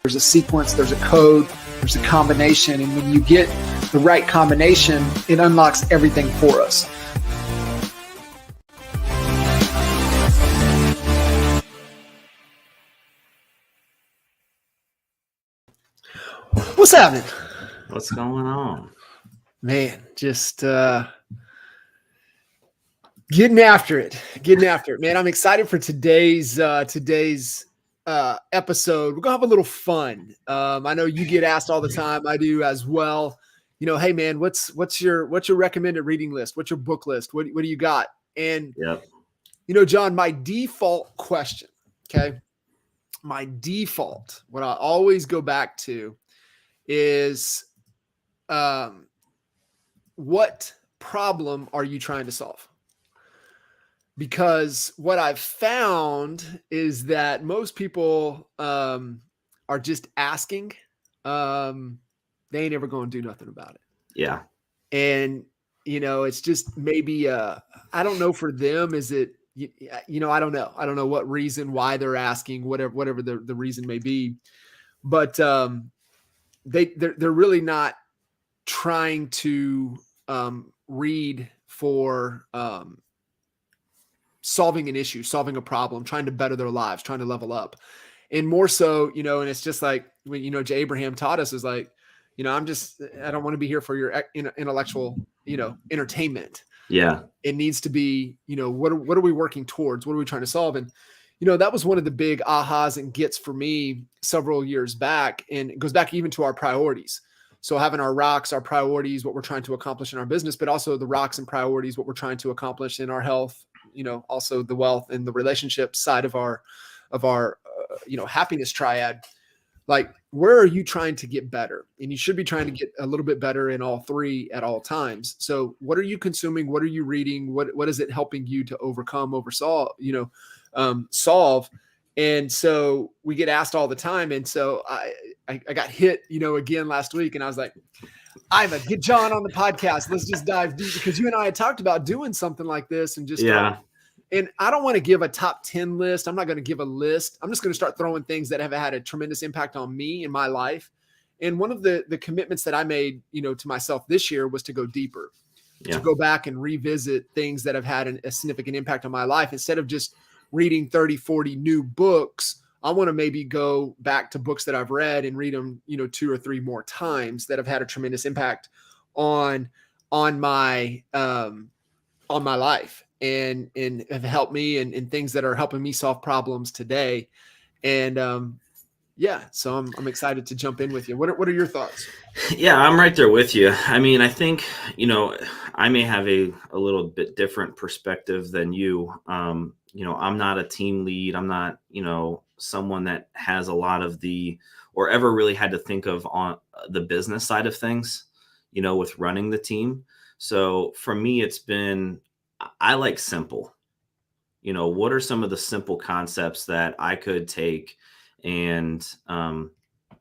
There's a sequence, there's a code, there's a combination. And when you get the right combination, it unlocks everything for us. What's happening? What's going on? Man, just getting after it, man. I'm excited for today's episode. We're gonna have a little fun. I know you get asked all the time. I do as well. You know, hey man, what's your recommended reading list? What's your book list? What do you got? And Yep. You know, John, my default question, okay, what I always go back to is, what problem are you trying to solve? Because what I've found is that most people are just asking. They ain't ever going to do nothing about it. Yeah. And, you know, it's just maybe, I don't know for them, is it, you know, I don't know. I don't know what reason, why they're asking, whatever the reason may be. But they're really not trying to read for solving an issue, solving a problem, trying to better their lives, trying to level up. And more so, you know, and it's just like when, you know, J. Abraham taught us, is like, you know, I don't want to be here for your intellectual, you know, entertainment. Yeah. It needs to be, you know, what are we working towards? What are we trying to solve? And, you know, that was one of the big ahas and gets for me several years back. And it goes back even to our priorities. So having our rocks, our priorities, what we're trying to accomplish in our business, but also the rocks and priorities, what we're trying to accomplish in our health, you know, also the wealth and the relationship side of our you know, happiness triad. Like, where are you trying to get better? And you should be trying to get a little bit better in all three at all times. So what are you consuming? What are you reading? What is it helping you to solve? And so we get asked all the time. And so I got hit, you know, again last week, and I was like, Iva, get John on the podcast. Let's just dive deep, because you and I had talked about doing something like this and just, yeah. And I don't want to give a top 10 list. I'm not going to give a list. I'm just going to start throwing things that have had a tremendous impact on me in my life. And one of the commitments that I made, you know, to myself this year was to go deeper, to go back and revisit things that have had a significant impact on my life. Instead of just reading 30, 40 new books, I want to maybe go back to books that I've read and read them, you know, 2 or 3 more times that have had a tremendous impact on my life and have helped me and things that are helping me solve problems today. And so I'm excited to jump in with you. What are your thoughts? Yeah, I'm right there with you. I mean, I think, you know, I may have a little bit different perspective than you. You know, I'm not a team lead. I'm not, you know, someone that has a lot of or ever really had to think of on the business side of things, you know, with running the team. So for me, I like simple. You know, what are some of the simple concepts that I could take and, you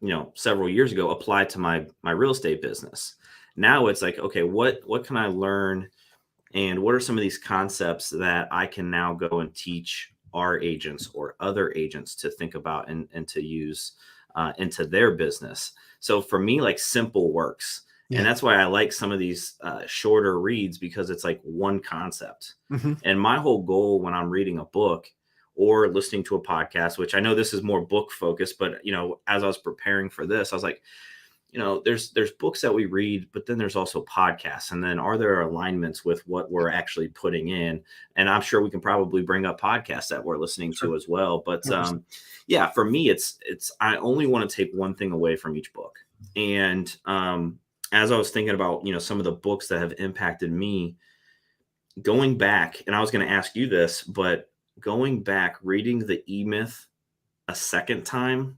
know, several years ago apply to my real estate business? Now it's like, okay, what can I learn? And what are some of these concepts that I can now go and teach our agents or other agents to think about and to use into their business? So for me, like, simple works. Yeah. And that's why I like some of these shorter reads, because it's like one concept. Mm-hmm. And my whole goal when I'm reading a book or listening to a podcast, which I know this is more book focused, but, you know, as I was preparing for this, I was like, you know, there's books that we read, but then there's also podcasts. And then are there alignments with what we're actually putting in? And I'm sure we can probably bring up podcasts that we're listening to as well. But yeah, for me, it's I only want to take one thing away from each book. And as I was thinking about, you know, some of the books that have impacted me, going back, and I was going to ask you this, but going back, reading the E-Myth a second time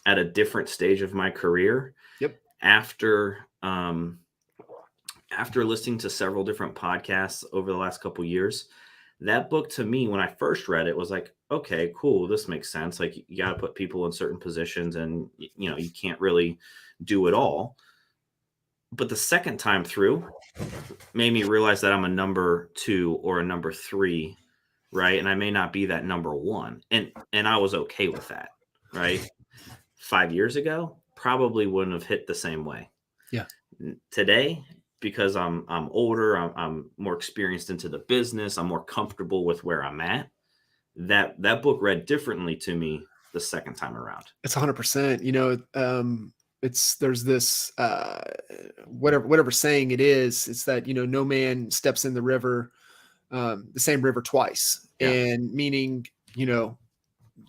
at a different stage of my career. Yep. After listening to several different podcasts over the last couple of years, that book to me, when I first read it, was like, okay, cool, this makes sense. Like, you got to put people in certain positions, and, you know, you can't really do it all. But the second time through made me realize that I'm a number 2 or a number 3, right? And I may not be that number 1. And I was okay with that, right? 5 years ago probably wouldn't have hit the same way. Yeah. Today, because I'm older, I'm more experienced into the business, I'm more comfortable with where I'm at. That book read differently to me the second time around. It's 100%. There's this whatever saying it is. It's that no man steps in the river, the same river twice, Yeah. and meaning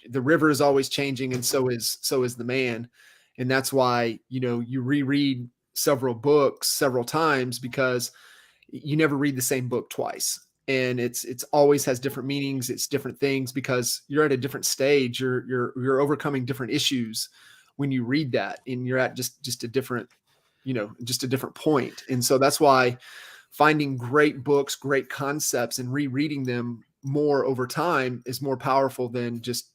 the river is always changing, and so is the man, and that's why you reread several books several times, because you never read the same book twice. And it's always has different meanings. It's different things because you're at a different stage. You're overcoming different issues when you read that, and you're at just a different, just a different point. And so that's why finding great books, great concepts, and rereading them more over time is more powerful than just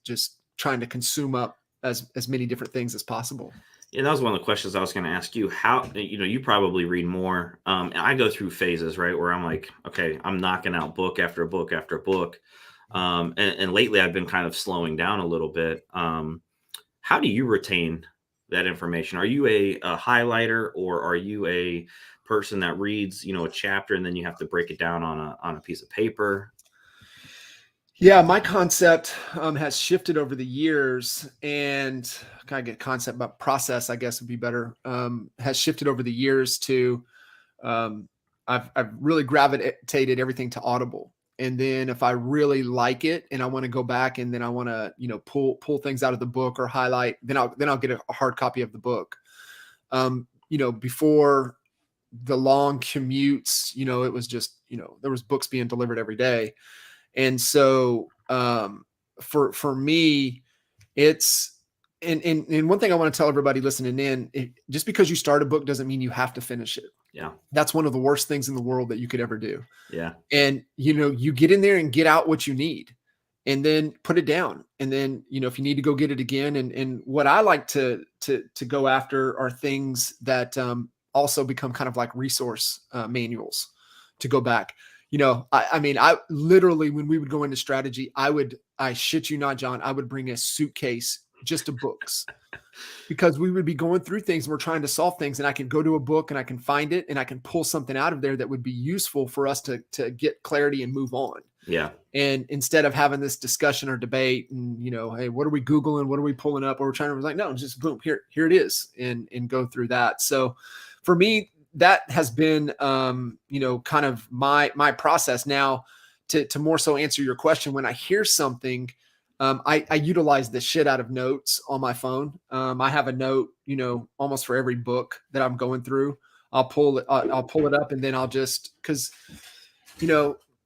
trying to consume up as many different things as possible. Yeah, that was one of the questions I was going to ask you. How, you probably read more. I go through phases, right, where I'm like, okay, I'm knocking out book after book after book. And lately I've been kind of slowing down a little bit. How do you retain that information? Are you a highlighter, or are you a person that reads, a chapter and then you have to break it down on a piece of paper? Yeah, my concept has shifted over the years, and kind of get concept about process, I guess would be better. Has shifted over the years to I've really gravitated everything to Audible, and then if I really like it and I want to go back and then I want to pull things out of the book or highlight, then I'll get a hard copy of the book. Before the long commutes, it was just there was books being delivered every day. And so for me, it's and one thing I want to tell everybody listening in, just because you start a book doesn't mean you have to finish it. Yeah. That's one of the worst things in the world that you could ever do. Yeah. And you get in there and get out what you need, and then put it down. And then if you need to go get it again. And what I like to go after are things that also become kind of like resource manuals to go back. I literally, when we would go into strategy, I shit you not, John, I would bring a suitcase just of books, because we would be going through things and we're trying to solve things, and I can go to a book and I can find it and I can pull something out of there that would be useful for us to get clarity and move on. Yeah. And instead of having this discussion or debate and, hey, what are we Googling? What are we pulling up? Or we're trying to like, no, just boom, here it is, and go through that. So for me, that has been, kind of my process. Now, to more so answer your question, when I hear something, I utilize the shit out of notes on my phone. I have a note, almost for every book that I'm going through. I'll pull it up, and then I'll just, because,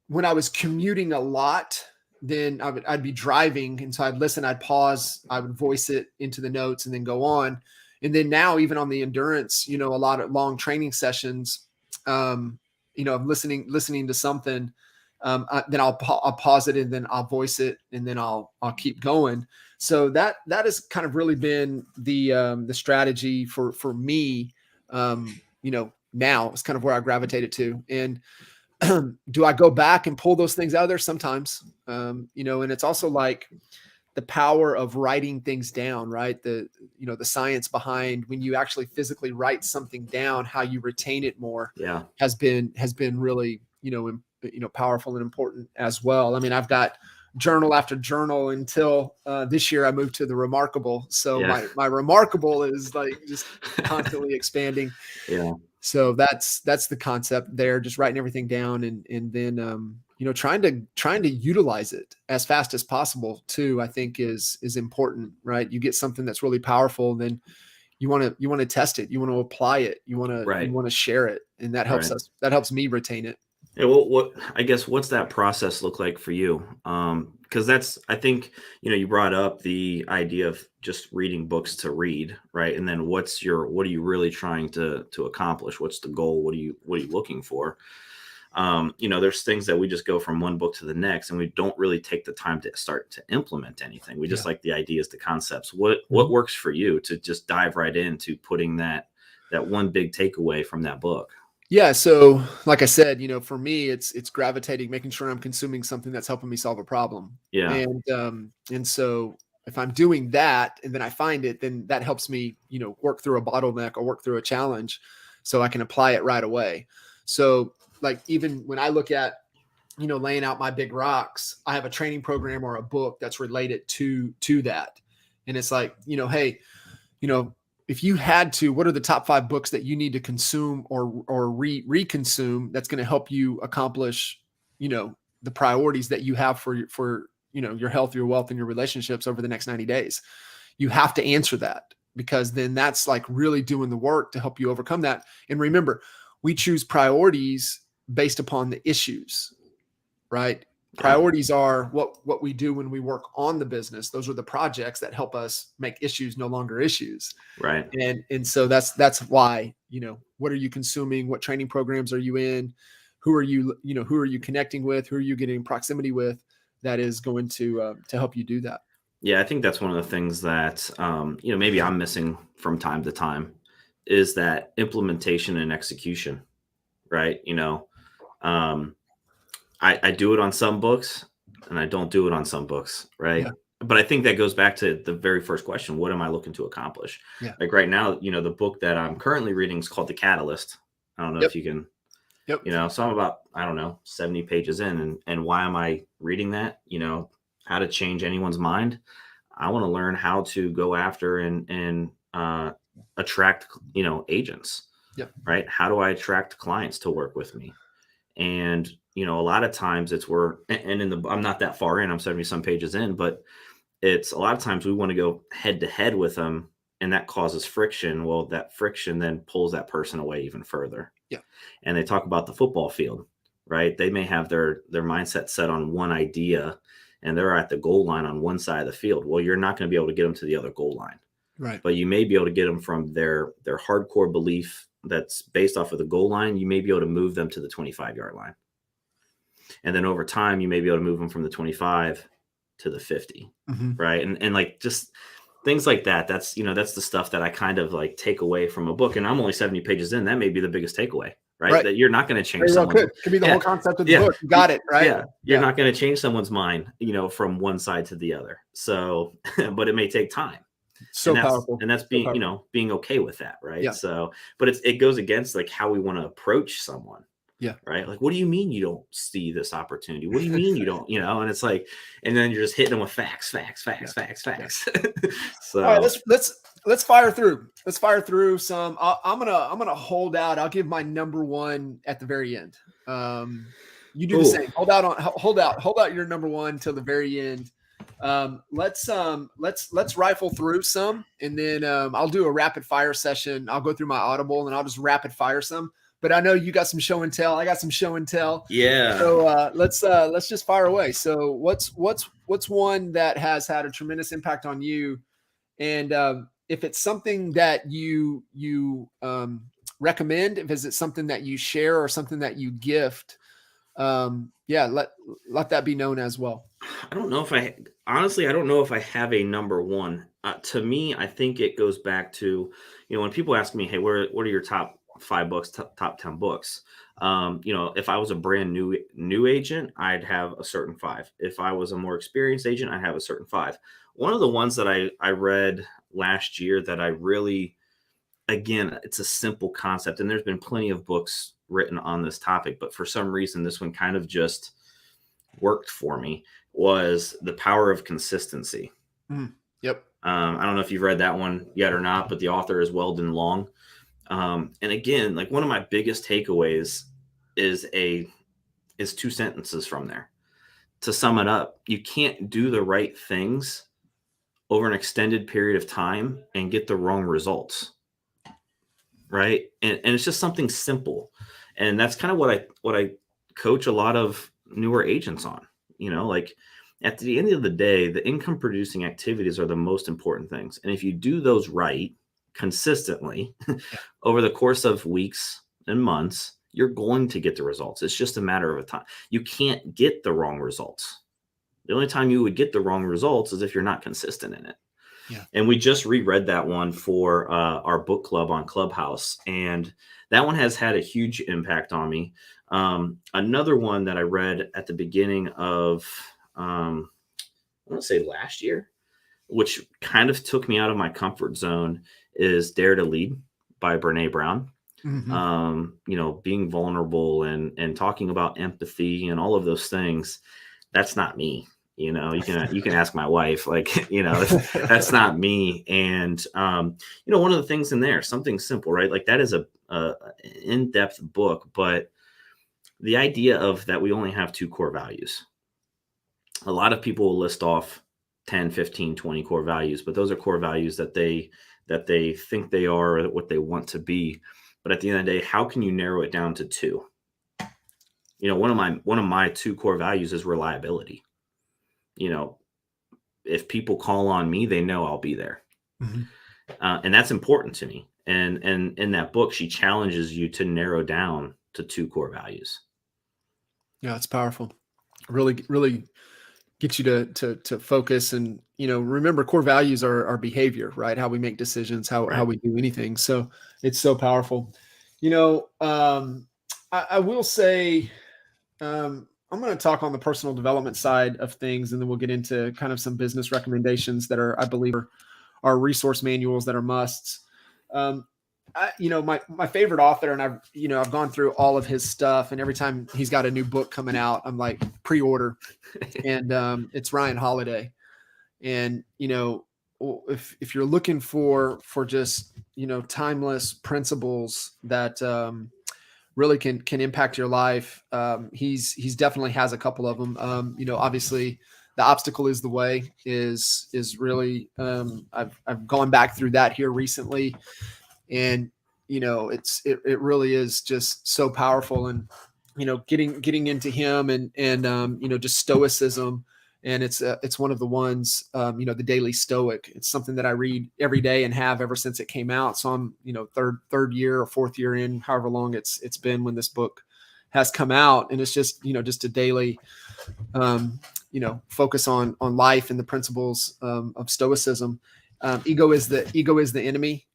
when I was commuting a lot, then I'd be driving, and so I'd listen, I'd pause, I would voice it into the notes, and then go on. And then now, even on the endurance, a lot of long training sessions, I'm listening to something, then I'll pause it, and then I'll voice it, and then I'll keep going. So that has kind of really been the strategy for me. Now it's kind of where I gravitated to. And do I go back and pull those things out of there? Sometimes, and it's also like the power of writing things down, right? The science behind when you actually physically write something down, how you retain it more, has been really, powerful and important as well. I mean, I've got journal after journal until this year I moved to the Remarkable. So my Remarkable is like just constantly expanding. Yeah. So that's the concept there, just writing everything down, and then trying to utilize it as fast as possible too, I think is important, right? You get something that's really powerful, then you want to test it, you want to apply it, you want to share it, and that helps us. That helps me retain it. Yeah, well, what's that process look like for you? Because I think, you brought up the idea of just reading books to read, right? And then what are you really trying to accomplish? What's the goal? What are you looking for? There's things that we just go from one book to the next, and we don't really take the time to start to implement anything. We just like the ideas, the concepts. What works for you to just dive right into putting that one big takeaway from that book? Yeah. So like I said, for me, it's gravitating, making sure I'm consuming something that's helping me solve a problem. Yeah. And so if I'm doing that and then I find it, then that helps me, work through a bottleneck or work through a challenge so I can apply it right away. So like, even when I look at, laying out my big rocks, I have a training program or a book that's related to that. And it's like, hey, if you had to, what are the top 5 books that you need to consume or reconsume that's going to help you accomplish, the priorities that you have for your health, your wealth, and your relationships over the next 90 days? You have to answer that, because then that's like really doing the work to help you overcome that. And remember, we choose priorities based upon the issues, right? Yeah. Priorities are what we do when we work on the business. Those are the projects that help us make issues no longer issues. Right. And so that's why, what are you consuming? What training programs are you in? Who are you connecting with? Who are you getting proximity with? That is going to help you do that. Yeah, I think that's one of the things that maybe I'm missing from time to time, is that implementation and execution, right? I do it on some books and I don't do it on some books, right? Yeah. But I think that goes back to the very first question: what am I looking to accomplish? Yeah. Like right now, the book that I'm currently reading is called The Catalyst. I don't know Yep. if you can. Yep. So I'm about, 70 pages in, and why am I reading that? How to change anyone's mind. I want to learn how to go after and attract, agents. Yep. Right. How do I attract clients to work with me? And, a lot of times I'm not that far in, I'm 70 some pages in, but it's a lot of times we want to go head to head with them, and that causes friction. Well, that friction then pulls that person away even further. Yeah. And they talk about the football field, right? They may have their mindset set on one idea, and they're at the goal line on one side of the field. Well, you're not going to be able to get them to the other goal line. Right. But you may be able to get them from their hardcore belief that's based off of the goal line. You may be able to move them to the 25-yard line. And then over time, you may be able to move them from the 25 to the 50. Mm-hmm. Right. And like just things like that. That's the stuff that I kind of like take away from a book. And I'm only 70 pages in. That may be the biggest takeaway, right? That you're not going to change someone. Could be the whole concept of the book. You got it, right? Yeah. You're not going to change someone's mind, from one side to the other. So, but it may take time. So powerful. And that's being, being okay with that. Right. Yeah. So, but it goes against like how we want to approach someone. Yeah. Right. Like, what do you mean you don't see this opportunity? What do you mean you don't, and it's like, and then you're just hitting them with facts. Yeah. So all right, let's fire through. Let's fire through some. I'm gonna hold out. I'll give my number one at the very end. You do the same. Hold out your number one till the very end. Let's rifle through some, and then I'll do a rapid fire session. I'll go through my Audible and I'll just rapid fire some. But I know you got some show and tell. I got some show and tell. Yeah. So let's just fire away. So what's one that has had a tremendous impact on you, and if it's something that you recommend, if it's something that you share or something that you gift, let that be known as well. I don't know if I have a number one. To me, I think it goes back to, when people ask me, hey, what are your top 5 books, top 10 books? If I was a brand new agent, I'd have a certain 5. If I was a more experienced agent, I'd have a certain 5. One of the ones that I read last year that I really, again, it's a simple concept, and there's been plenty of books written on this topic, but for some reason, this one kind of just worked for me, was The Power of Consistency. Yep. I don't know if you've read that one yet or not, but the author is Weldon Long. And again, like one of my biggest takeaways is 2 sentences from there. To sum it up, you can't do the right things over an extended period of time and get the wrong results. Right. And it's just something simple. And that's kind of what I coach a lot of newer agents on, like at the end of the day, the income producing activities are the most important things. And if you do those right, consistently over the course of weeks and months, you're going to get the results. It's just a matter of time. You can't get the wrong results. The only time you would get the wrong results is if you're not consistent in it. Yeah. And we just reread that one for our book club on Clubhouse, and that one has had a huge impact on me. Another one that I read at the beginning of, I want to say last year, which kind of took me out of my comfort zone, is Dare to Lead by Brene Brown. Being vulnerable and talking about empathy and all of those things. That's not me. You can ask my wife, like, that's not me. And, one of the things in there, something simple, right? Like that is a in-depth book, but the idea of that we only have 2 core values. A lot of people will list off 10, 15, 20 core values, but those are core values that they think they are, or what they want to be. But at the end of the day, how can you narrow it down to 2? One of my 2 core values is reliability. If people call on me, they know I'll be there. And that's important to me. And in that book, she challenges you to narrow down to 2 core values. Yeah, it's powerful. Really, really gets you to focus and, remember core values are behavior, right? How we make decisions, how we do anything. So it's so powerful. I will say, I'm going to talk on the personal development side of things, and then we'll get into kind of some business recommendations that I believe are resource manuals that are musts. My favorite author, and I've gone through all of his stuff, and every time he's got a new book coming out, I'm like, pre-order. And it's Ryan Holiday. And if you're looking for just timeless principles that really can impact your life, he's definitely has a couple of them. Obviously, The Obstacle is the Way is really I've gone back through that here recently, and it really is just so powerful. And getting into him and just stoicism. And it's one of the ones, the Daily Stoic. It's something that I read every day and have ever since it came out. So I'm, third year or fourth year in, however long it's been when this book has come out. And it's just, just a daily, focus on life and the principles of stoicism. Ego is the enemy.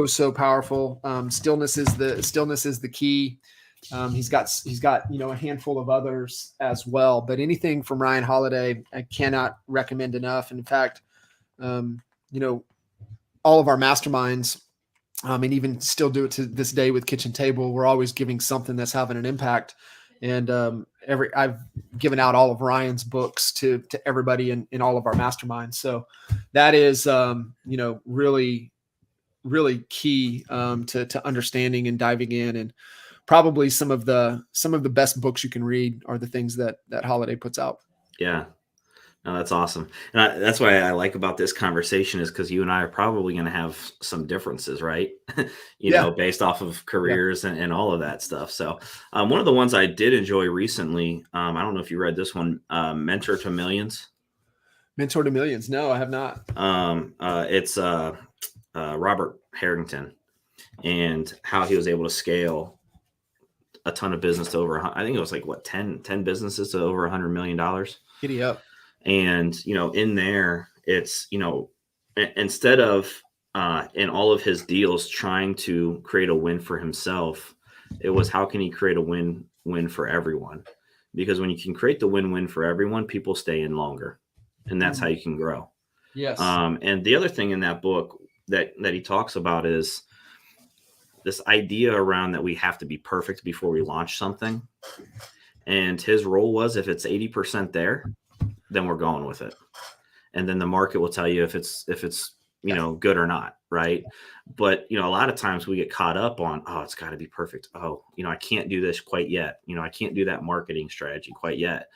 So powerful. Stillness is the key. He's got a handful of others as well, but anything from Ryan Holiday, I cannot recommend enough. And in fact, all of our masterminds, and even still do it to this day with Kitchen Table, we're always giving something that's having an impact. And I've given out all of Ryan's books to everybody in all of our masterminds. So that is, really, really key to understanding and diving in. And probably some of the best books you can read are the things that Holiday puts out. Yeah. No, that's awesome. And that's why I like about this conversation, is because you and I are probably going to have some differences, right? Based off of careers and all of that stuff. So one of the ones I did enjoy recently, I don't know if you read this one, Mentor to Millions. Mentor to Millions. No, I have not. It's Robert Harrington, and how he was able to scale a ton of business to over, I think it was like 10 businesses to over $100 million. Giddy up. And, in there, it's, instead of, in all of his deals, trying to create a win for himself, it was, how can he create a win for everyone? Because when you can create the win-win for everyone, people stay in longer, and that's how you can grow. Yes. And the other thing in that book that he talks about is this idea around that we have to be perfect before we launch something. And his role was, if it's 80% there, then we're going with it. And then the market will tell you if it's good or not. Right. But, a lot of times we get caught up on, it's got to be perfect. I can't do this quite yet. I can't do that marketing strategy quite yet.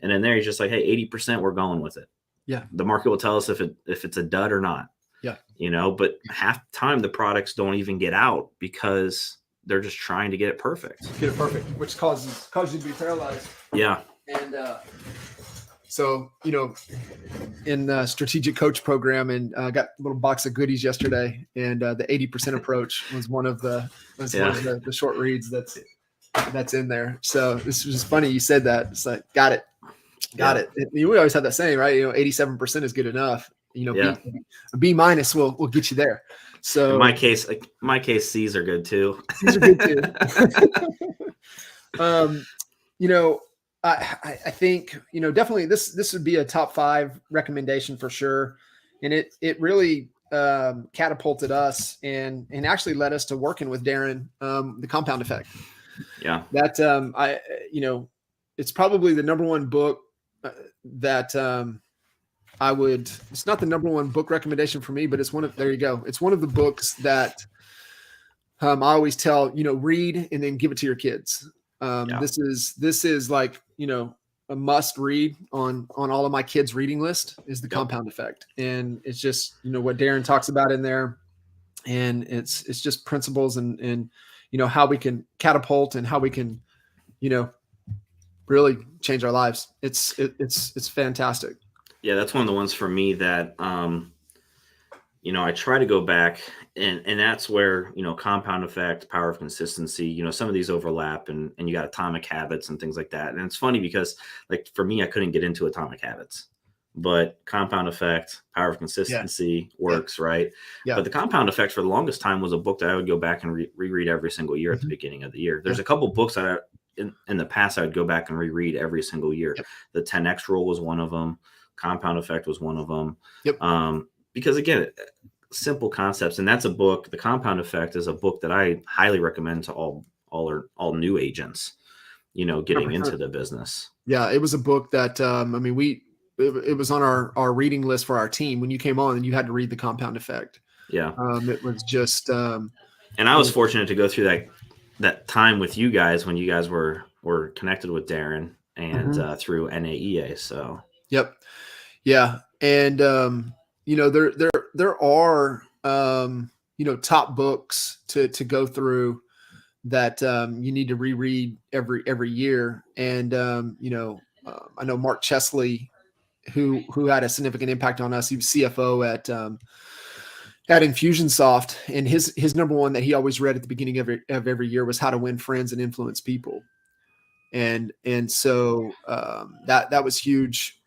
And then there, he's just like, hey, 80%, we're going with it. Yeah. The market will tell us if it's a dud or not. Yeah. But half the time the products don't even get out because they're just trying to get it perfect. Which causes you to be paralyzed. Yeah. And so, in the strategic coach program, and I got a little box of goodies yesterday, and the 80% approach was one of the short reads that's in there. So this was just funny. You said that. It's like, got it. We always have that saying, right? 87% is good enough. B- will get you there. So in my case, C's are good too. C's are good too. I think, definitely this would be a top 5 recommendation for sure. And it really catapulted us and actually led us to working with Darren, the Compound Effect. Yeah. That it's probably the number one book that it's not the number one book recommendation for me, but there you go. It's one of the books that I always tell, read and then give it to your kids. This is like, a must read on all of my kids' reading list is the Compound Effect. And it's just, what Darren talks about in there. And it's just principles and how we can catapult and how we can, really change our lives. It's fantastic. Yeah. That's one of the ones for me that, I try to go back and that's where, Compound Effect, Power of Consistency, some of these overlap and you got Atomic Habits and things like that. And it's funny because like for me, I couldn't get into Atomic Habits, but Compound Effect, Power of Consistency works, right? Yeah. But the Compound Effect for the longest time was a book that I would go back and reread every single year at the beginning of the year. There's a couple books that in the past, I would go back and reread every single year. The 10X rule was one of them. Compound Effect was one of them. Because again, simple concepts. And that's a book. The Compound Effect is a book that I highly recommend to all new agents, getting 100%. Into the business. Yeah. It was a book that, it was on our reading list for our team when you came on and you had to read the Compound Effect. Yeah. It was just, and I was fortunate to go through that time with you guys when you guys were connected with Darren and through NAEA. So. Yep. Yeah. And, there are, top books to go through that, you need to reread every year. And, I know Mark Chesley, who had a significant impact on us. He was CFO at Infusionsoft, and his number one that he always read at the beginning of every year was How to Win Friends and Influence People. And so that was huge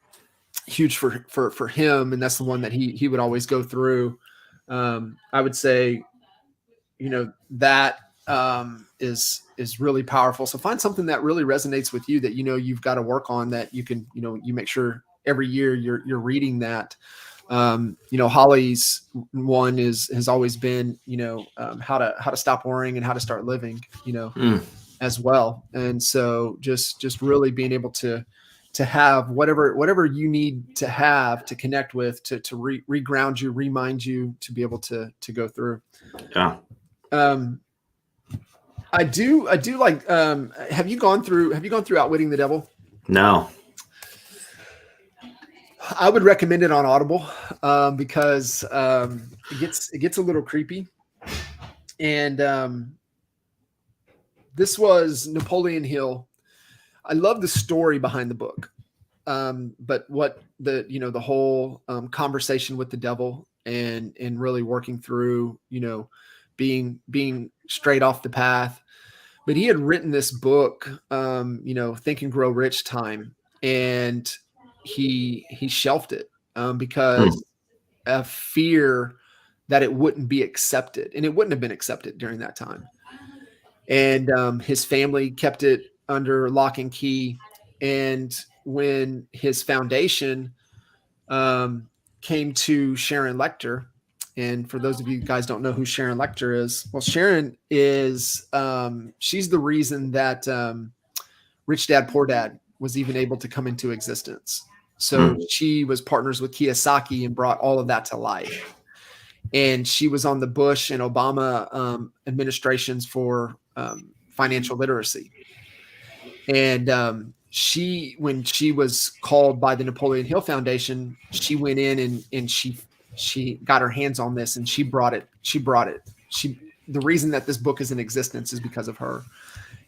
for him. And that's the one that he would always go through. I would say, that is really powerful. So find something that really resonates with you that, you've got to work on, that you can, you make sure every year you're reading that. Holly's one has always been, how to stop worrying and how to start living, as well. And so just really being able to have whatever you need to have to connect with, to reground you, remind you to be able to go through. Yeah. I do like, have you gone through Outwitting the Devil? No. I would recommend it on Audible, because, it gets a little creepy. And, this was Napoleon Hill. I love the story behind the book. But what the whole, conversation with the devil and really working through, being straight off the path. But he had written this book, Think and Grow Rich time. And he shelved it, because of fear that it wouldn't be accepted. And it wouldn't have been accepted during that time. And his family kept it under lock and key. And when his foundation came to Sharon Lechter, and for those of you guys don't know who Sharon Lechter is, well, Sharon is she's the reason that Rich Dad Poor Dad was even able to come into existence. So she was partners with Kiyosaki and brought all of that to life. And she was on the Bush and Obama administrations for financial literacy. And when she was called by the Napoleon Hill Foundation, she went in and she got her hands on this and she brought it. The reason that this book is in existence is because of her.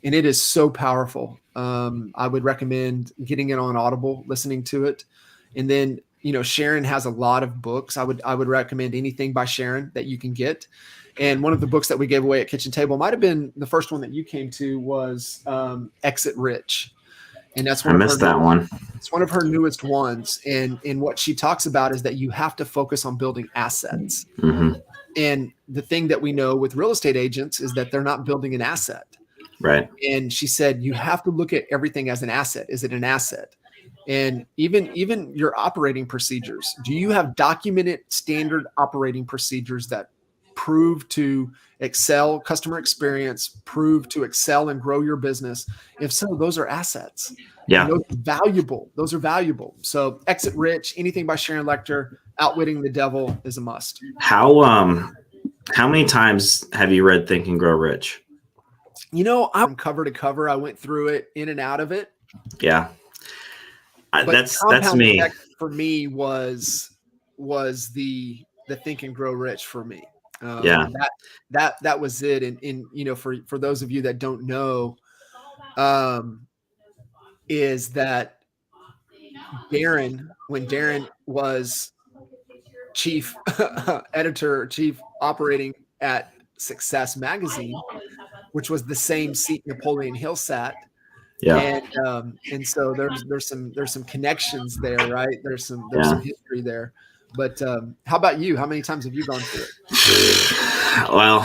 And it is so powerful. I would recommend getting it on Audible, listening to it. And then, Sharon has a lot of books. I would recommend anything by Sharon that you can get. And one of the books that we gave away at Kitchen Table might've been the first one that you came to was Exit Rich. And that's one It's one of her newest ones. And what she talks about is that you have to focus on building assets. Mm-hmm. And the thing that we know with real estate agents is that they're not building an asset. Right. And she said, you have to look at everything as an asset. Is it an asset? And even your operating procedures. Do you have documented standard operating procedures that prove to excel customer experience, prove to excel and grow your business? If so, those are assets. And Yeah. those are valuable. Those are valuable. So Exit Rich, anything by Sharon Lechter, Outwitting the Devil is a must. How many times have you read Think and Grow Rich? I'm cover to cover. I went through it, in and out of it. Yeah. But That's compound me. effect for me was the Think and Grow Rich for me. Yeah. That was it. And for those of you that don't know, is that when Darren was chief editor, chief operating at Success Magazine, which was the same seat Napoleon Hill sat. Yeah. And so there's some connections there, right? There's some history there. But how about you? How many times have you gone through it? Well,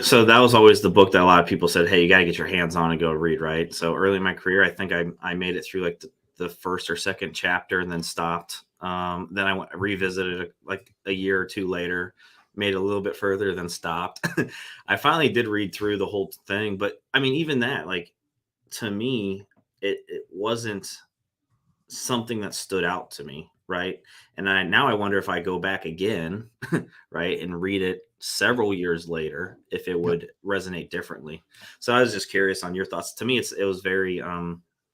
so that was always the book that a lot of people said, hey, you got to get your hands on and go read, right? So early in my career, I think I made it through like the first or second chapter and then stopped. Then I revisited it like a year or two later, made it a little bit further, then stopped. I finally did read through the whole thing. But I mean, even that, like, to me, it wasn't something that stood out to me, right? And now I wonder if I go back again, right, and read it several years later, if it would resonate differently. So I was just curious on your thoughts. To me, it was very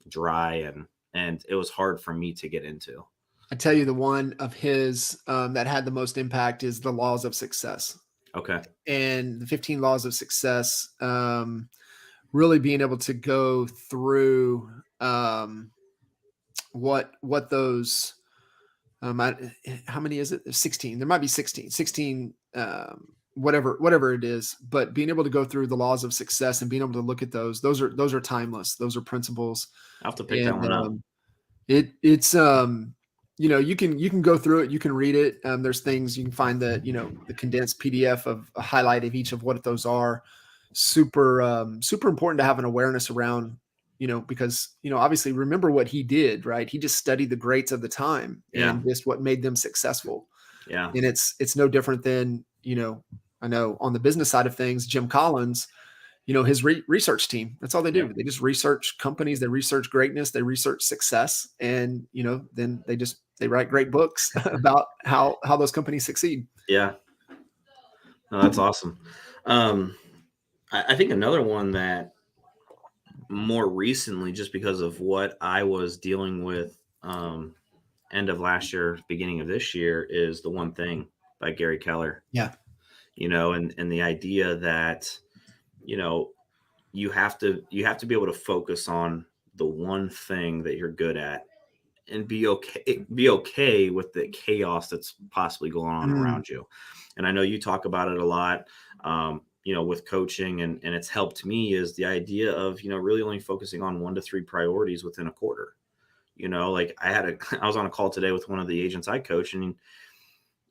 dry and it was hard for me to get into. I tell you, the one of his that had the most impact is The Laws of Success. Okay. And the 15 Laws of Success, really being able to go through what those how many is it? 16. There might be 16 whatever it is, but being able to go through the laws of success and being able to look at those are timeless. Those are principles. I'll have to pick that one up. It's you can go through it, you can read it. There's things you can find that, the condensed PDF of a highlight of each of what those are. Super important to have an awareness around, because, obviously remember what he did, right? He just studied the greats of the time and just what made them successful. Yeah. And it's no different than, I know on the business side of things, Jim Collins, his research team, that's all they do. They just research companies, they research greatness, they research success. And, then they write great books about how those companies succeed. Yeah. No, that's awesome. I think another one that more recently, just because of what I was dealing with end of last year, beginning of this year, is The One Thing by Gary Keller. Yeah. And the idea that, you have to be able to focus on the one thing that you're good at and be okay with the chaos that's possibly going on around you. And I know you talk about it a lot, with coaching, and it's helped me, is the idea of, really only focusing on 1 to 3 priorities within a quarter. Like I was on a call today with one of the agents I coach, and,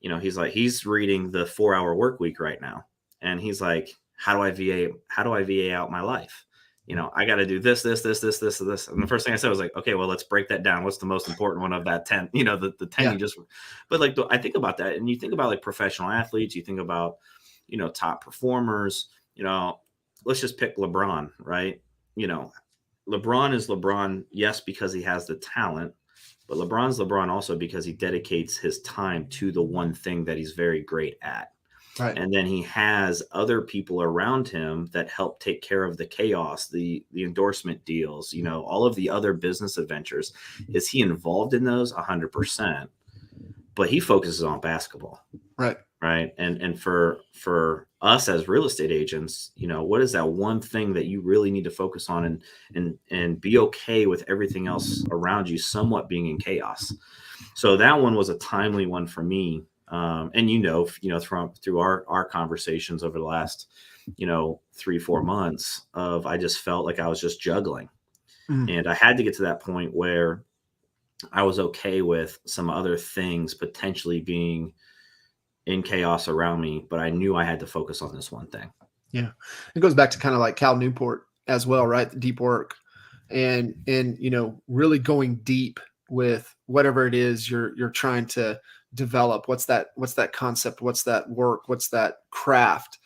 he's reading the 4-Hour Work Week right now. And he's like, how do I VA out my life? I got to do this. And the first thing I said was like, okay, well, let's break that down. What's the most important one of that 10, the 10 you just, but like, I think about that, and you think about like professional athletes, you think about, top performers, let's just pick LeBron, right? LeBron is LeBron. Yes, because he has the talent, but LeBron's LeBron also because he dedicates his time to the one thing that he's very great at. Right. And then he has other people around him that help take care of the chaos, the endorsement deals, all of the other business adventures. Is he involved in those? 100%. But he focuses on basketball. Right. Right. And for us as real estate agents, what is that one thing that you really need to focus on and be okay with everything else around you somewhat being in chaos? So that one was a timely one for me. And through our conversations over the last 3-4 months of, I just felt like I was just juggling, and I had to get to that point where I was okay with some other things potentially being in chaos around me, but I knew I had to focus on this one thing. Yeah, it goes back to kind of like Cal Newport, as well, right? The deep work and, really going deep with whatever it is you're trying to develop. What's that concept? What's that work? What's that craft?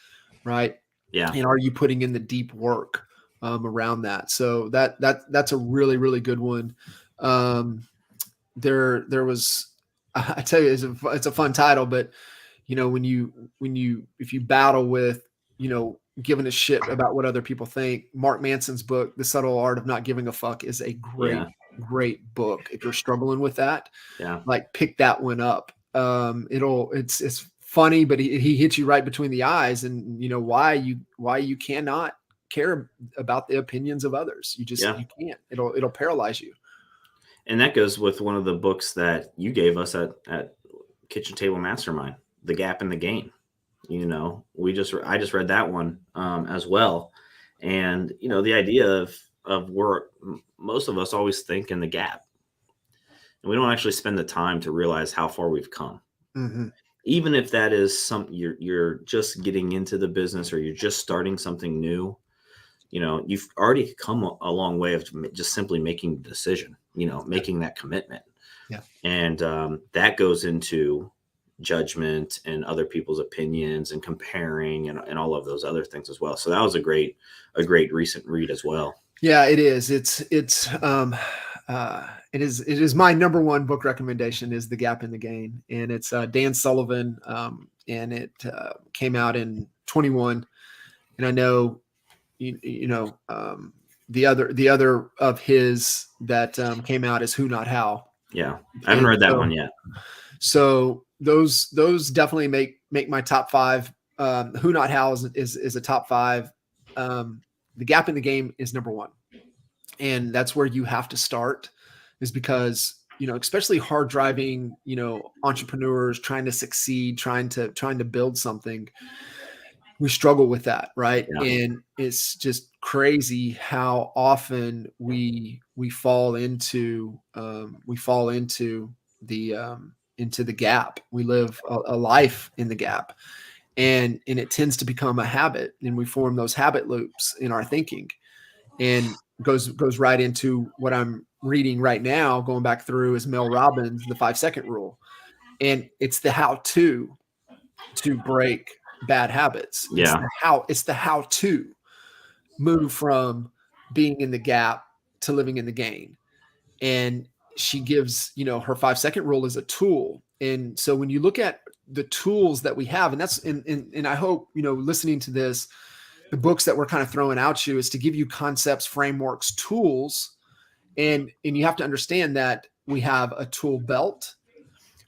Right. Yeah. And are you putting in the deep work around that? So that's a really, really good one. There was, I tell you, it's a fun title, but if you battle with, giving a shit about what other people think, Mark Manson's book, The Subtle Art of Not Giving a Fuck, is a great book. If you're struggling with that, like pick that one up. It's funny, but he hits you right between the eyes, and why you cannot care about the opinions of others. You can't. It'll paralyze you. And that goes with one of the books that you gave us at Kitchen Table Mastermind, The Gap in the Gain. I just read that one as well. And, the idea of where most of us always think in the gap, and we don't actually spend the time to realize how far we've come. Mm-hmm. Even if that is something you're just getting into the business, or you're just starting something new, you've already come a long way of just simply making the decision, making that commitment. Yeah. And that goes into judgment and other people's opinions and comparing and all of those other things as well. So that was a great recent read as well. Yeah, it is. It is my number one book recommendation is The Gap in the Gain. And it's Dan Sullivan. And it came out in 21. And I know, the other of his that came out is Who Not How. Yeah. I haven't read that one yet. So those definitely make my top 5. Who Not How is a top 5. The Gap in the Game is number 1. And that's where you have to start, is because, especially hard driving, entrepreneurs trying to succeed, trying to build something, we struggle with that. Right. Yeah. And it's just crazy how often we fall into the gap. We live a life in the gap, and it tends to become a habit, and we form those habit loops in our thinking, and goes right into what I'm reading right now, going back through, is Mel Robbins' The 5-Second Rule. And it's the how to break bad habits. Yeah. It's the how to move from being in the gap to living in the gain. And she gives, her 5-second rule is a tool. And so when you look at the tools that we have, and that's, and I hope, listening to this, the books that we're kind of throwing out you is to give you concepts, frameworks, tools. And you have to understand that we have a tool belt,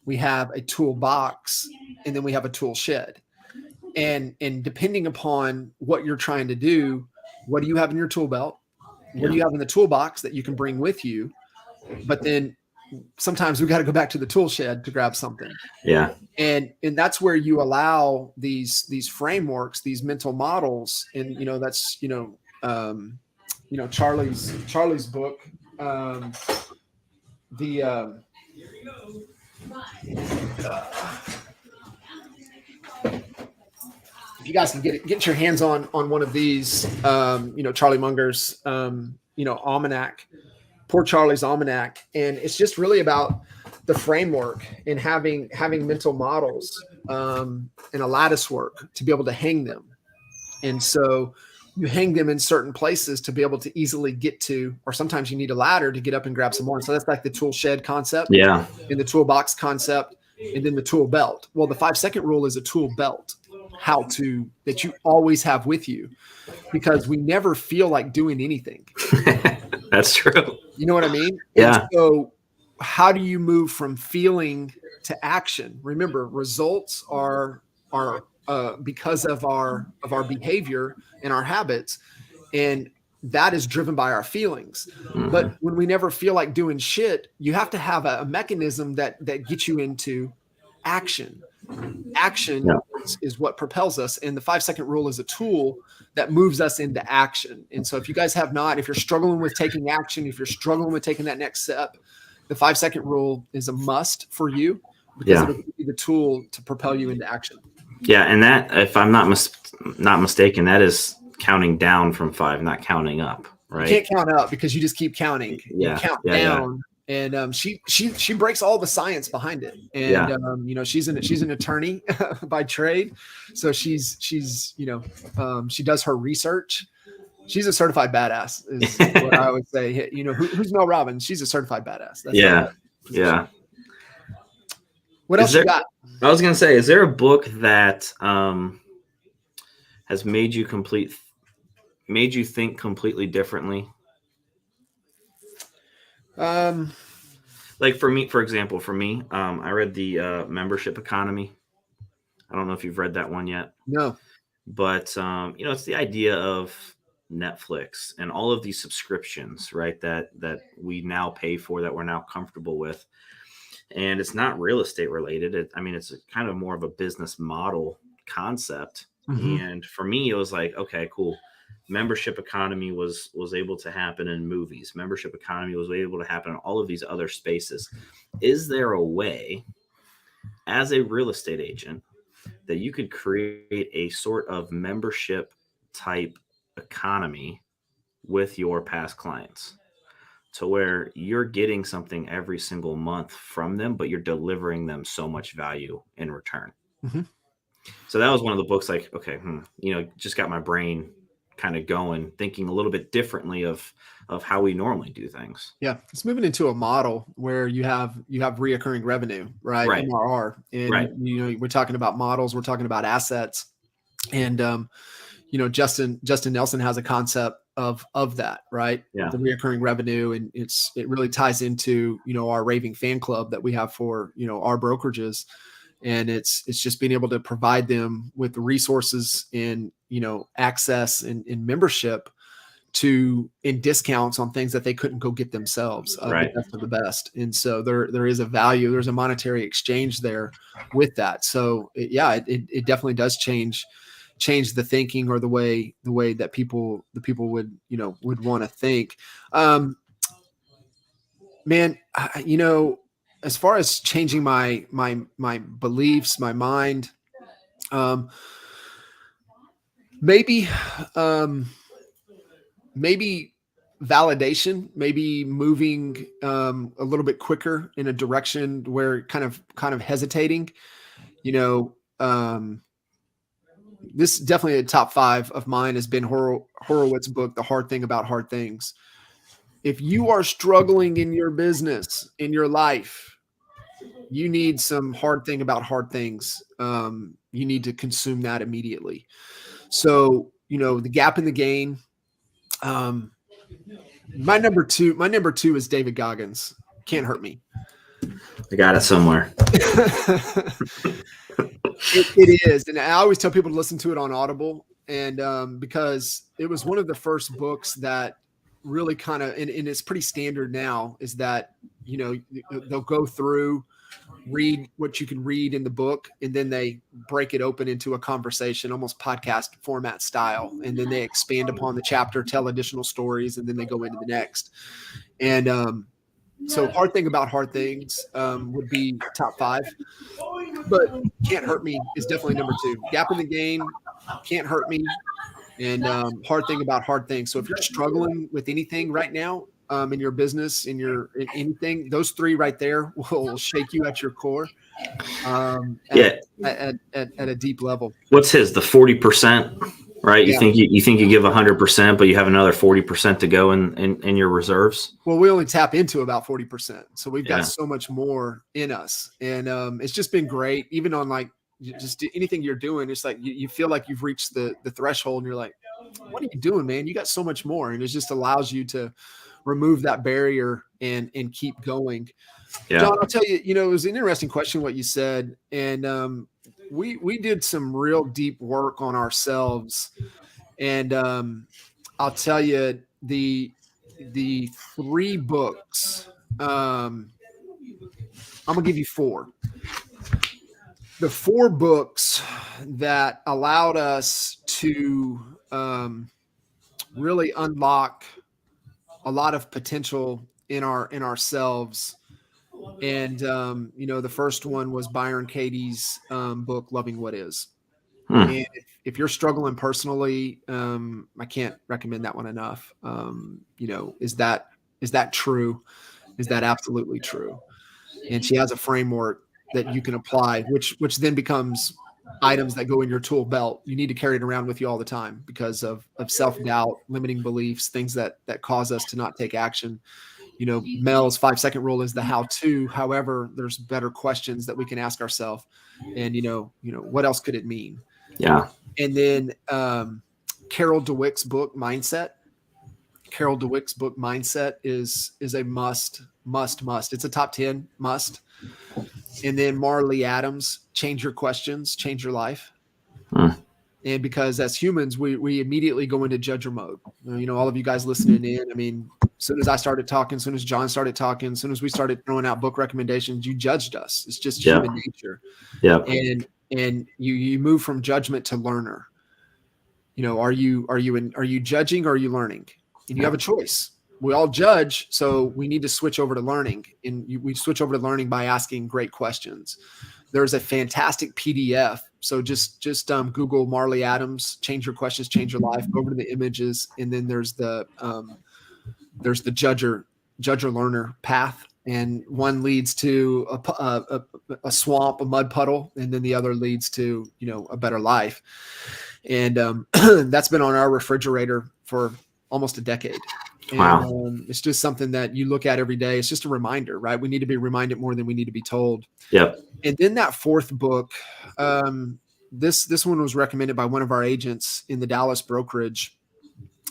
we have a toolbox, and then we have a tool shed. And depending upon what you're trying to do, what do you have in your tool belt? What do you have in the toolbox that you can bring with you? But then sometimes we got to go back to the tool shed to grab something. Yeah. And that's where you allow these frameworks, these mental models. And, that's, Charlie's book, if you guys can get your hands on one of these, Charlie Munger's, almanac, Poor Charlie's Almanac. And it's just really about the framework and having mental models, and a lattice work to be able to hang them. And so you hang them in certain places to be able to easily get to, or sometimes you need a ladder to get up and grab some more. So that's like the tool shed concept. Yeah. And the toolbox concept, and then the tool belt. Well, the 5-second rule is a tool belt, that you always have with you, because we never feel like doing anything. That's true. You know what I mean? Yeah. And so how do you move from feeling to action? Remember, results are because of our behavior and our habits, and that is driven by our feelings. Mm-hmm. But when we never feel like doing shit, you have to have a mechanism that gets you into action. Action is what propels us, and the 5-second rule is a tool that moves us into action. And so if you guys have not, if you're struggling with taking action, if you're struggling with taking that next step, the 5-second rule is a must for you, because it'll be the tool to propel you into action. Yeah. And that, if I'm not mistaken, that is counting down from 5, not counting up, right? You can't count up because you just keep counting. Yeah. You count down. And she breaks all the science behind it. And you know, she's an attorney by trade, so she's you know, she does her research. She's a certified badass, is what I would say. You know, who's Mel Robbins? She's a certified badass. That's yeah. What else you got? I was gonna say, is there a book that has made you think completely differently? Like for me, for example, I read the Membership Economy. I don't know if you've read that one yet. No. But you know, it's the idea of Netflix and all of these subscriptions, right? That we now pay for, that we're now comfortable with. And it's not real estate related. I mean, it's kind of more of a business model concept. Mm-hmm. And for me, it was like, okay, cool. Membership economy was able to happen in movies. Membership economy was able to happen in all of these other spaces. Is there a way, as a real estate agent, that you could create a sort of membership type economy with your past clients, to where you're getting something every single month from them, but you're delivering them so much value in return? Mm-hmm. So that was one of the books, like, okay, you know, just got my brain kind of going, thinking a little bit differently of how we normally do things. Yeah, it's moving into a model where you have reoccurring revenue, right? MRR, and you know, we're talking about models, we're talking about assets, and you know, Justin Nelson has a concept of that, right? The reoccurring revenue, and it really ties into, you know, our raving fan club that we have for, you know, our brokerages. And it's just being able to provide them with the resources and, you know, access and membership in discounts on things that they couldn't go get themselves, the best of the best. And so there is a value, there's a monetary exchange there with that. So it definitely does change the thinking, or the way that the people would, you know, would want to think. Man, you know, as far as changing my beliefs, my mind, maybe validation, maybe moving a little bit quicker in a direction where kind of hesitating, you know. This is definitely a top 5 of mine, has been Horowitz's book, The Hard Thing About Hard Things. If you are struggling in your business, in your life, you need some hard thing about hard things. You need to consume that immediately. So, you know, The Gap in the Gain. My number two is David Goggins. Can't Hurt Me. I got it somewhere. It is. And I always tell people to listen to it on Audible. And because it was one of the first books that really kind of, and it's pretty standard now, is that, you know, they'll go through, read what you can read in the book, and then they break it open into a conversation, almost podcast format style. And then they expand upon the chapter, tell additional stories, and then they go into the next. And so Hard Thing About Hard Things would be top 5, but Can't Hurt Me is definitely number 2. Gap in the Gain, Can't Hurt Me, and Hard Thing About Hard Things. So if you're struggling with anything right now, in your business, in anything, those 3 right there will shake you at your core, at a deep level. What's his? The 40%, right? You think you give 100%, but you have another 40% to go in your reserves. Well, we only tap into about 40%, so we've got so much more in us, and it's just been great. Even on like just anything you're doing, it's like you feel like you've reached the threshold, and you're like, what are you doing, man? You got so much more, and it just allows you to remove that barrier and keep going. Jon, I'll tell you, you know, it was an interesting question what you said, and we did some real deep work on ourselves, and I'll tell you the 3 books. I'm gonna give you 4. The 4 books that allowed us to really unlock a lot of potential in ourselves. And, you know, the first one was Byron Katie's book, Loving What Is. And if you're struggling personally, I can't recommend that one enough. Is that true? Is that absolutely true? And she has a framework that you can apply, which then becomes items that go in your tool belt. You need to carry it around with you all the time because of self-doubt, limiting beliefs, things that cause us to not take action. Mel's 5-second rule is the how-to. However, there's better questions that we can ask ourselves. And, what else could it mean? Yeah. And then Carol Dweck's book, Mindset. Carol Dweck's book, Mindset, is a must. It's a top 10 must. And then Marley Adams, Change Your Questions, Change Your Life. And because as humans, we immediately go into judger mode. All of you guys listening in, I mean, as soon as I started talking, as soon as John started talking, as soon as we started throwing out book recommendations, you judged us. It's just human nature. Yeah. And you move from judgment to learner. Are you judging or are you learning? And you have a choice. We all judge, so we need to switch over to learning. And we switch over to learning by asking great questions. There's a fantastic PDF. So just Google Marley Adams, Change Your Questions, Change Your Life. Go over to the images, and then there's the judger learner path, and one leads to a swamp, a mud puddle, and then the other leads to a better life. And that's been on our refrigerator for almost a decade. And, Wow. It's just something that you look at every day. It's just a reminder, right? We need to be reminded more than we need to be told. Yep. And then that fourth book, this one was recommended by one of our agents in the Dallas brokerage.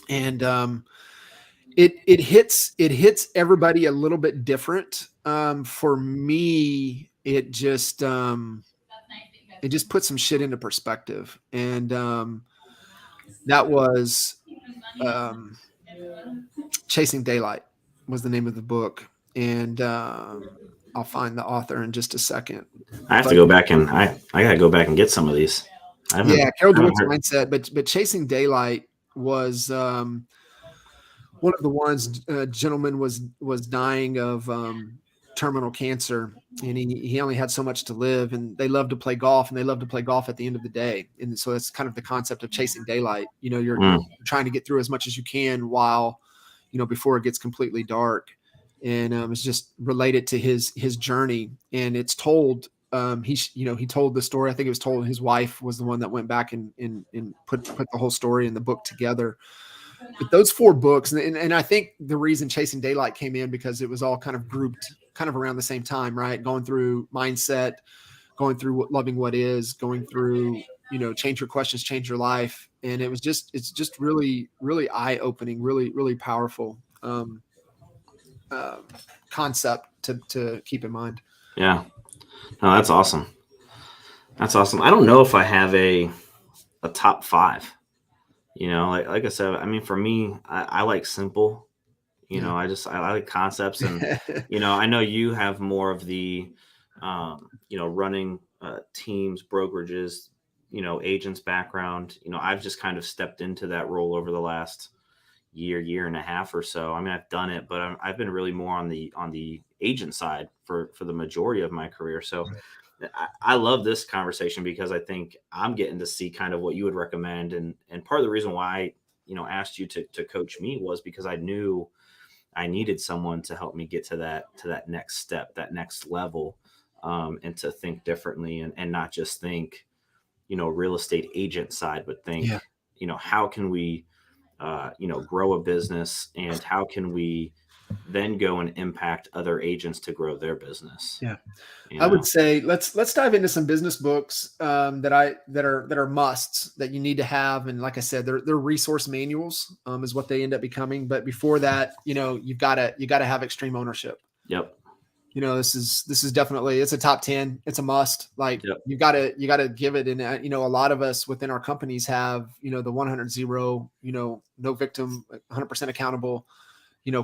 And it hits everybody a little bit different. For me, it just puts some shit into perspective. And that was Chasing Daylight was the name of the book. And I'll find the author in just a second. I have to go back and I got to go back and get some of these. Carol Dweck's Mindset, but Chasing Daylight was one of the ones. Gentleman was dying of terminal cancer, and he only had so much to live. And they love to play golf, and they love to play golf at the end of the day. And so that's kind of the concept of chasing daylight. You're trying to get through as much as you can while before it gets completely dark. And it's just related to his journey, and it's told. He told the story. I think it was told. His wife was the one that went back and put the whole story in the book together. But those 4 books, and I think the reason Chasing Daylight came in because it was all kind of grouped kind of around the same time, right? Going through mindset, going through loving what is, going through Change Your Questions, Change Your Life, and it's just really, really eye opening, really, really powerful concept to keep in mind. Yeah. No, that's awesome. That's awesome. I don't know if I have a top 5. Like I said, I mean, for me, I like simple. I like concepts, and I know you have more of the running teams, brokerages, agents background. I've just kind of stepped into that role over the last year and a half or so. I mean, I've done it, but I've been really more on the agent side for the majority of my career. So I love this conversation because I think I'm getting to see kind of what you would recommend. And part of the reason why I asked you to coach me was because I knew I needed someone to help me get to that next step, that next level, and to think differently and not just think, real estate agent side, but think, how can we, grow a business, and how can we then go and impact other agents to grow their business? Yeah. I would say let's dive into some business books that are musts that you need to have. And like I said, they're resource manuals is what they end up becoming. But before that, you've got to have extreme ownership. Yep. This is definitely, it's a top 10. It's a must. Like you got to give it. And a lot of us within our companies have, the 100-0, no victim, 100% accountable,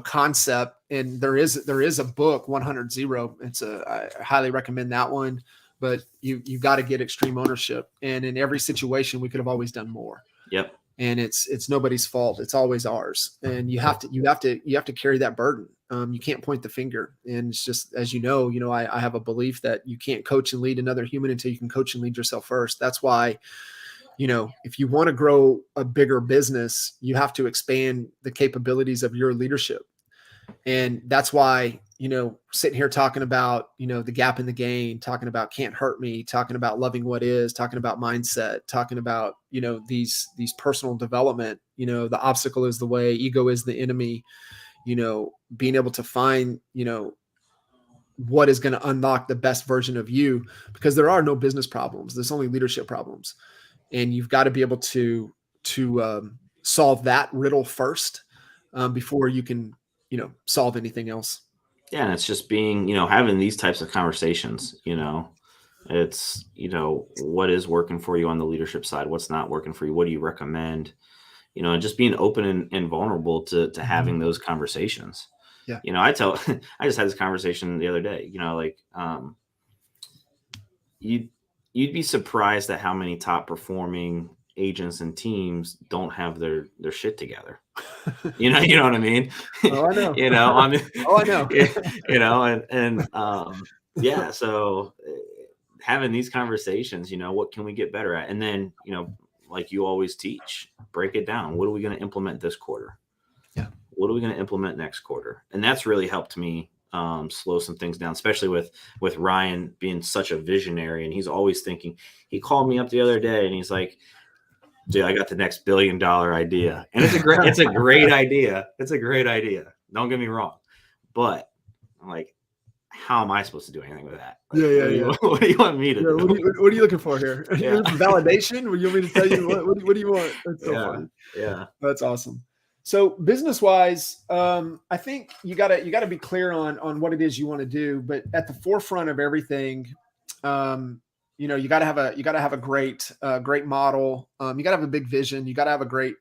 concept. And there is a book, 100-0. I highly recommend that one, but you got to get extreme ownership. And in every situation, we could have always done more. Yep. And it's nobody's fault. It's always ours. And you have to carry that burden. You can't point the finger. And it's just, as I have a belief that you can't coach and lead another human until you can coach and lead yourself first. That's why, if you want to grow a bigger business, you have to expand the capabilities of your leadership. And that's why, sitting here talking about, the gap in the gain, talking about can't hurt me, talking about loving what is, talking about mindset, talking about, these personal development, the obstacle is the way, ego is the enemy, being able to find, what is going to unlock the best version of you, because there are no business problems. There's only leadership problems. And you've got to be able to solve that riddle first, before you can, solve anything else. Yeah. And it's just being, having these types of conversations, it's, what is working for you on the leadership side? What's not working for you? What do you recommend? And just being open and vulnerable to having those conversations. Yeah. I just had this conversation the other day, you'd be surprised at how many top performing agents and teams don't have their shit together. You know what I mean? Oh, I know. I mean, oh, I know. Yeah. So having these conversations, what can we get better at? And then, like you always teach, break it down. What are we going to implement this quarter? Yeah. What are we going to implement next quarter? And that's really helped me slow some things down, especially with Ryan being such a visionary, and he's always thinking. He called me up the other day and he's like, dude, I got the next $1 billion idea. And it's a great idea. It's a great idea. Don't get me wrong. But I'm like, how am I supposed to do anything with that? Like, what do you want me to do? What are you looking for here? Yeah. Validation? What do you want me to tell you? What do you want? That's so funny. Yeah. That's awesome. So business wise, I think you gotta be clear on what it is you want to do, but at the forefront of everything, you gotta have a great model. You gotta have a big vision. You gotta have a great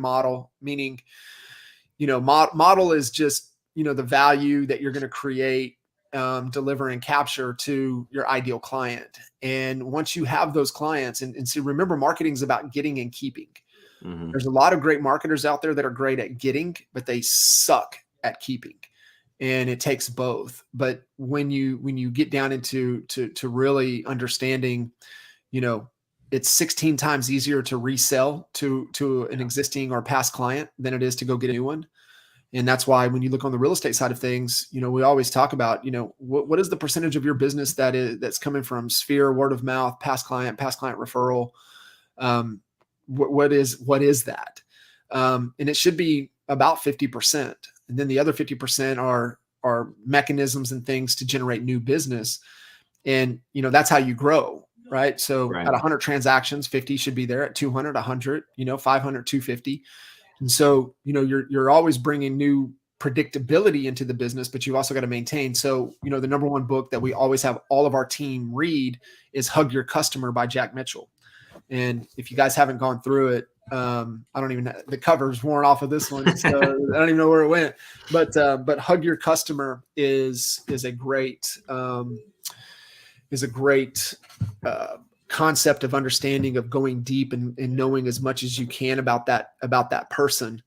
model, meaning, model is just, the value that you're going to create, deliver and capture to your ideal client. And once you have those clients and see, remember, marketing is about getting and keeping. Mm-hmm. There's a lot of great marketers out there that are great at getting, but they suck at keeping. And it takes both. But when you get down into to really understanding, it's 16 times easier to resell to an existing or past client than it is to go get a new one. And that's why when you look on the real estate side of things, we always talk about, what is the percentage of your business that's coming from Sphere, word of mouth, past client referral. What is that? And it should be about 50%. And then the other 50% are mechanisms and things to generate new business. And, that's how you grow, right? So at 100 transactions, 50 should be there. At 200, 100, 500, 250. And so, you're always bringing new predictability into the business, but you've also got to maintain. So, the number one book that we always have all of our team read is Hug Your Customer by Jack Mitchell. And if you guys haven't gone through it, I don't even know, the cover's worn off of this one, so I don't even know where it went. But Hug Your Customer is a great concept of understanding, of going deep and knowing as much as you can about that person.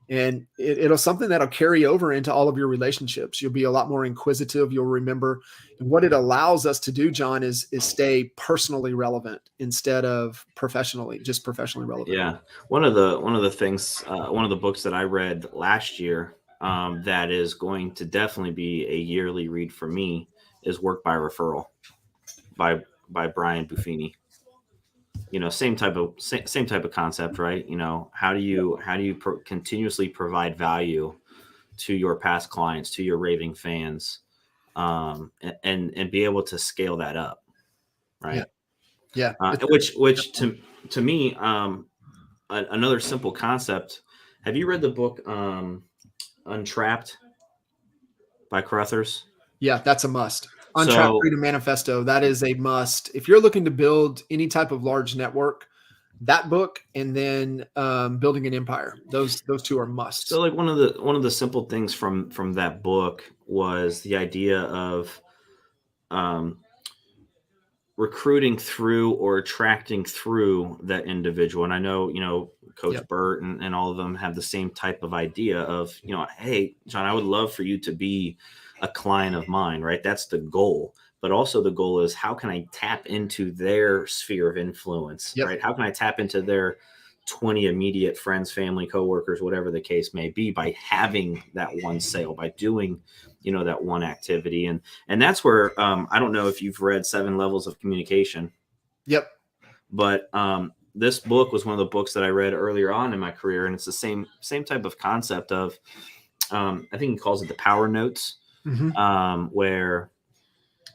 And it'll something that'll carry over into all of your relationships. You'll be a lot more inquisitive. You'll remember. And what it allows us to do, John, is stay personally relevant instead of professionally relevant. Yeah. One of the things, one of the books that I read last year, that is going to definitely be a yearly read for me is Work by Referral by Brian Buffini. Same type of concept, right? How do you continuously provide value to your past clients, to your raving fans, and be able to scale that up, right? Yeah. Which to me, another simple concept. Have you read the book Untrapped by Crothers? Yeah, that's a must. Untrapped Freedom Manifesto. That is a must. If you're looking to build any type of large network, that book, and then Building an Empire, those two are must. So, like one of the simple things from that book was the idea of recruiting through or attracting through that individual. And I know, Coach Burt and all of them have the same type of idea of, hey, John, I would love for you to be a client of mine, right? That's the goal. but also the goal is how can I tap into their sphere of influence, Yep. right? How can I tap into their 20 immediate friends, family, coworkers, whatever the case may be, by having that one sale, by doing, that one activity. And that's where, I don't know if you've read 7 Levels of Communication. Yep. But this book was one of the books that I read earlier on in my career. And it's the same type of concept of, I think he calls it the power notes, where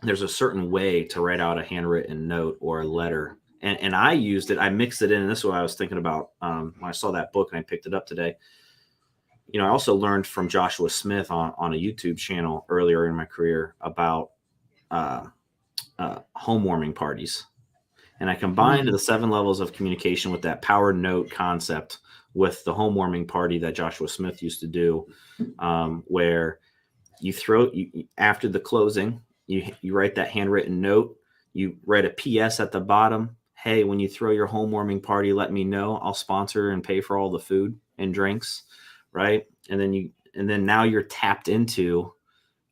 there's a certain way to write out a handwritten note or a letter. And I used it, I mixed it in. And this is what I was thinking about when I saw that book and I picked it up today. I also learned from Joshua Smith on a YouTube channel earlier in my career about home warming parties. And I combined the 7 levels of communication with that power note concept with the home warming party that Joshua Smith used to do, where you after the closing, you write that handwritten note, you write a PS at the bottom. Hey, when you throw your home warming party, let me know. I'll sponsor and pay for all the food and drinks, right? And then now you're tapped into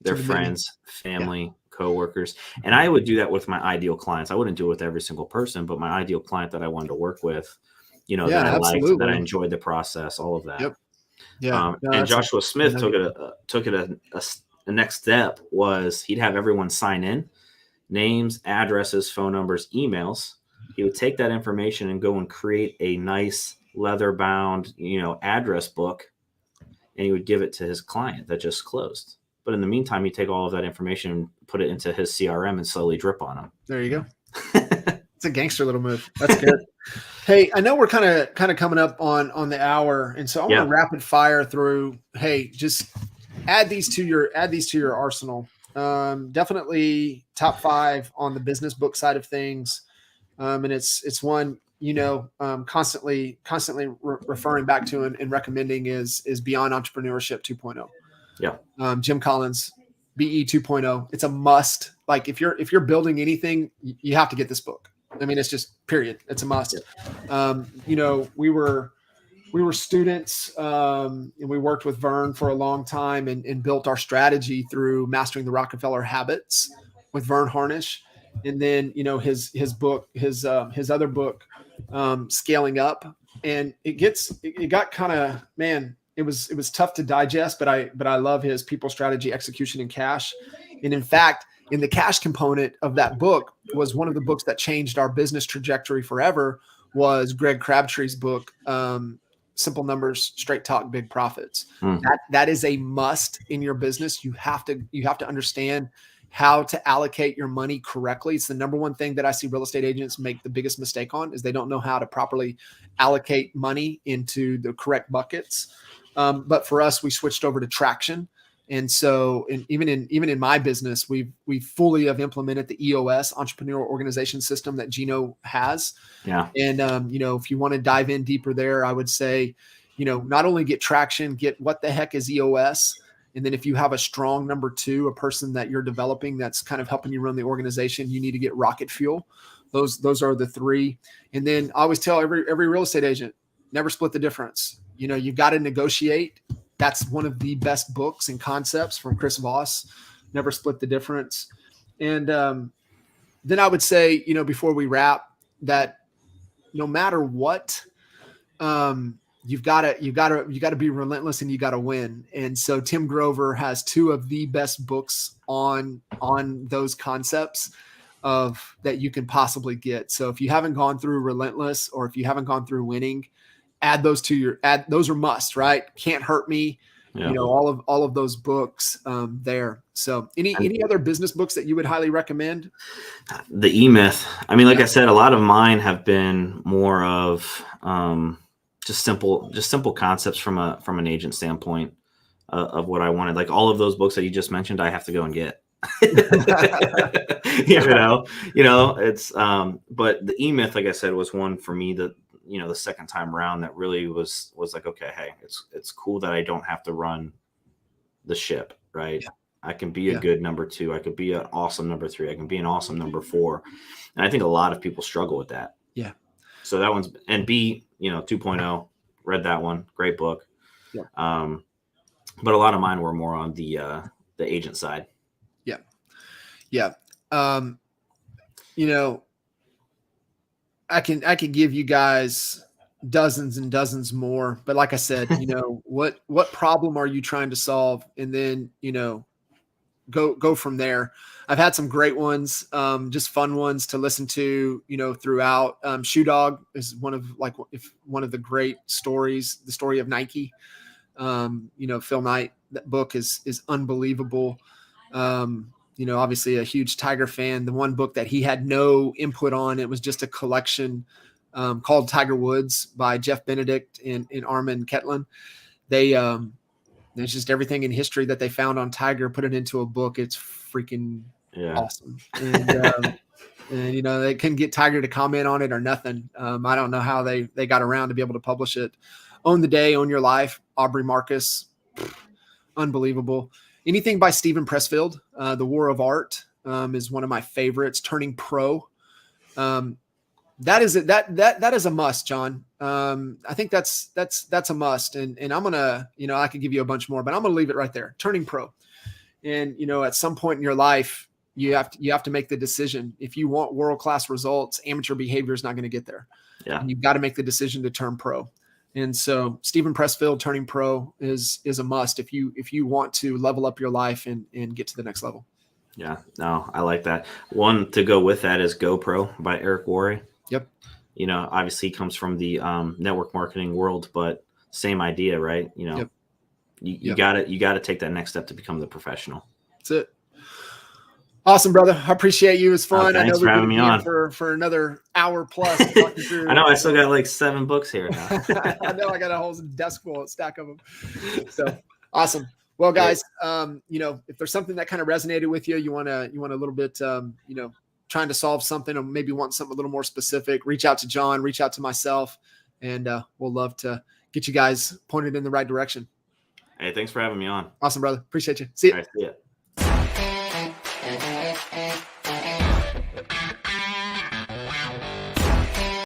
their friends, family, coworkers. And I would do that with my ideal clients. I wouldn't do it with every single person, but my ideal client that I wanted to work with, that I liked, that I enjoyed the process, all of that. Yep. Yeah. And Joshua Smith took it a next step was he'd have everyone sign in, names, addresses, phone numbers, emails. He would take that information and go and create a nice leather bound, address book, and he would give it to his client that just closed. But in the meantime, he'd take all of that information and put it into his CRM and slowly drip on him. There you go. It's a gangster little move. That's good. Hey, I know we're kind of coming up on the hour, and so I want to rapid fire through. Hey, just add these to your arsenal. Definitely top 5 on the business book side of things, and it's one constantly referring back to and recommending is Beyond Entrepreneurship 2.0. Yeah. Jim Collins, BE 2.0. It's a must. Like if you're building anything, you have to get this book. I mean, it's just period. It's a must. We were students and we worked with Vern for a long time and built our strategy through Mastering the Rockefeller Habits with Vern Harnish. And then, his book, his other book, Scaling Up. And it got kind of, man, it was tough to digest, but I love his People, Strategy, Execution, and Cash. And in fact, in the cash component of that book was one of the books that changed our business trajectory forever was Greg Crabtree's book, Simple Numbers, Straight Talk, Big Profits. That is a must in your business. You have to understand how to allocate your money correctly. It's the number one thing that I see real estate agents make the biggest mistake on is they don't know how to properly allocate money into the correct buckets. But for us, we switched over to Traction. And so, even in my business, we fully have implemented the EOS, Entrepreneurial Organization System, that Gino has. Yeah. And if you want to dive in deeper there, I would say, not only get Traction, get what the heck is EOS, and then if you have a strong number 2, a person that you're developing that's kind of helping you run the organization, you need to get Rocket Fuel. Those are the 3. And then I always tell every real estate agent, never split the difference. You've got to negotiate. That's one of the best books and concepts from Chris Voss, Never Split the Difference. And then I would say, before we wrap, that no matter what, you've got to be relentless and you got to win. And so Tim Grover has 2 of the best books on those concepts that you can possibly get. So if you haven't gone through Relentless or if you haven't gone through Winning, add those to those are must, right? Can't Hurt Me, all of those books there. So any other business books that you would highly recommend? The E-Myth. I mean, like I said, a lot of mine have been more of just simple concepts from an agent standpoint of what I wanted. Like all of those books that you just mentioned, I have to go and get. It's but the E-Myth, like I said, was one for me that the second time around that really was like, okay, hey, it's cool that I don't have to run the ship, right? Yeah. I can be a good number 2. I could be an awesome number 3. I can be an awesome number 4. And I think a lot of people struggle with that. Yeah. So that one's, and B, 2.0, read that one. Great book. Yeah. But a lot of mine were more on the agent side. Yeah. Yeah. You know, I can give you guys dozens and dozens more, but like I said, you know, what problem are you trying to solve? And then, you know, go from there. I've had some great ones, just fun ones to listen to, you know, throughout. Shoe Dog is one of the great stories, the story of Nike. You know, Phil Knight, that book is unbelievable. You know, obviously a huge Tiger fan. The one book that he had no input on, it was just a collection called Tiger Woods by Jeff Benedict and Armin Ketlin. There's just everything in history that they found on Tiger, put it into a book. It's freaking awesome. And you know, they couldn't get Tiger to comment on it or nothing. I don't know how they got around to be able to publish it. Own the Day, Own Your Life, Aubrey Marcus, unbelievable. Anything by Stephen Pressfield, The War of Art, is one of my favorites. Turning Pro, that is a must, John. I think that's a must. And I'm gonna, you know, I could give you a bunch more, but I'm gonna leave it right there. Turning Pro, and you know, at some point in your life, you have to make the decision. If you want world-class results, amateur behavior is not going to get there. Yeah, and you've got to make the decision to turn pro. And so Stephen Pressfield, Turning Pro is a must if you want to level up your life and get to the next level. Yeah, no, I like that. One to go with that is GoPro by Eric Worre. Yep. You know, obviously he comes from the network marketing world, but same idea, right? You know, yep. you got to take that next step to become the professional. That's it. Awesome, brother. I appreciate you. It was fun. Thanks I know for having me on for another hour plus. I know I still got like 7 books here now. I know I got a whole desk full, a stack of them. So awesome. Well, guys, you know, if there's something that kind of resonated with you, you want a little bit, you know, trying to solve something or maybe want something a little more specific, reach out to John, reach out to myself, and we'll love to get you guys pointed in the right direction. Hey, thanks for having me on. Awesome, brother. Appreciate you. See you. All right, see ya.